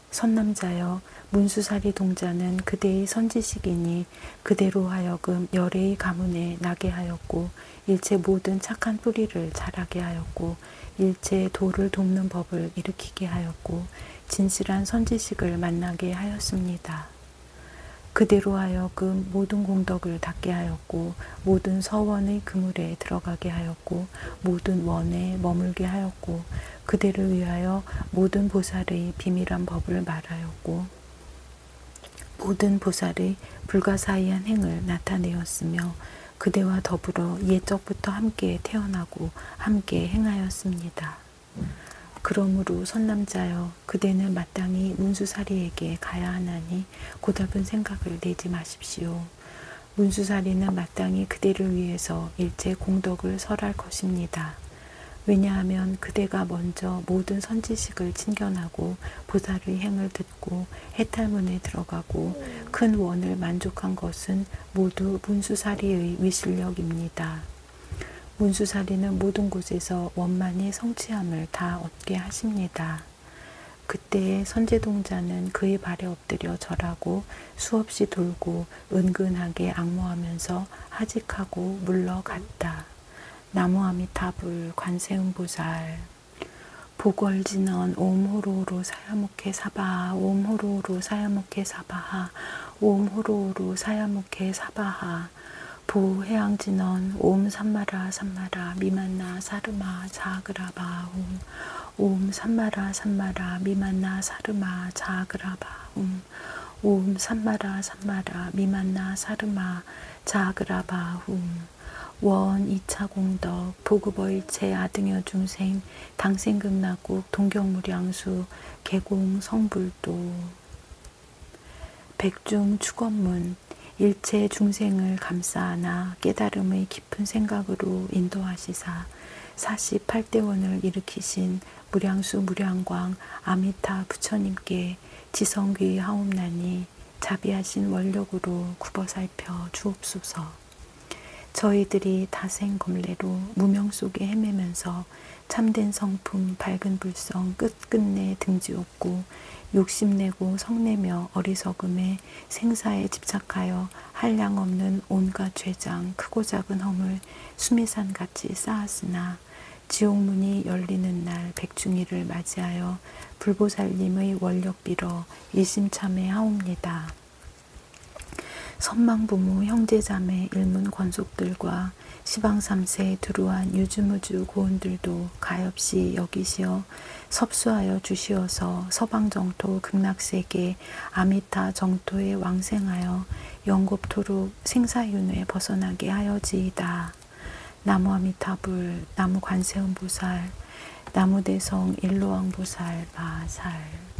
선남자여, 문수사리 동자는 그대의 선지식이니 그대로 하여금 열애의 가문에 나게 하였고 일체 모든 착한 뿌리를 자라게 하였고 일체 도를 돕는 법을 일으키게 하였고 진실한 선지식을 만나게 하였습니다. 그대로 하여금 모든 공덕을 닦게 하였고 모든 서원의 그물에 들어가게 하였고 모든 원에 머물게 하였고 그대를 위하여 모든 보살의 비밀한 법을 말하였고 모든 보살의 불가사의한 행을 나타내었으며 그대와 더불어 옛적부터 함께 태어나고 함께 행하였습니다. 그러므로 선남자여 그대는 마땅히 문수사리에게 가야 하나니 고답은 생각을 내지 마십시오. 문수사리는 마땅히 그대를 위해서 일체 공덕을 설할 것입니다. 왜냐하면 그대가 먼저 모든 선지식을 친견하고 보살의 행을 듣고 해탈문에 들어가고 큰 원을 만족한 것은 모두 문수사리의 위실력입니다. 문수사리는 모든 곳에서 원만히 성취함을 다 얻게 하십니다. 그때의 선제동자는 그의 발에 엎드려 절하고 수없이 돌고 은근하게 악모하면서 하직하고 물러갔다. 나무아미타불 관세음보살. 보궐진언 옴호로호로 사야목해 사바하 옴호로호로 사야목해 사바하 옴호로호로 사야목해 사바하 보해양진언 옴 삼마라 삼마라 미만나 사르마 자그라바움 옴 삼마라 삼마라 미만나 사르마 자그라바움 옴 삼마라 삼마라 미만나 사르마 자그라바움 원 2차 공덕 보급어일체 아등여 중생 당생극락국 동경무량수 개공 성불도 백중 축원문 일체 중생을 감싸하나 깨달음의 깊은 생각으로 인도하시사 48대원을 일으키신 무량수 무량광 아미타 부처님께 지성귀 하옵나니 자비하신 원력으로 굽어 살펴 주옵소서. 저희들이 다생검례로 무명 속에 헤매면서 참된 성품 밝은 불성 끝끝내 등지없고 욕심내고 성내며 어리석음에 생사에 집착하여 한량 없는 온갖 죄장 크고 작은 허물 수미산같이 쌓았으나 지옥문이 열리는 날 백중이를 맞이하여 불보살님의 원력 빌어 일심참회하옵니다. 선망부모 형제자매 일문 권속들과 시방3세 두루한 유주무주 고운들도 가엾이 여기시어 섭수하여 주시어서 서방정토 극락세계 아미타 정토에 왕생하여 영곱토록 생사윤회 벗어나게 하여지이다. 나무아미타불 나무관세음보살 나무대성 일로왕보살 마살.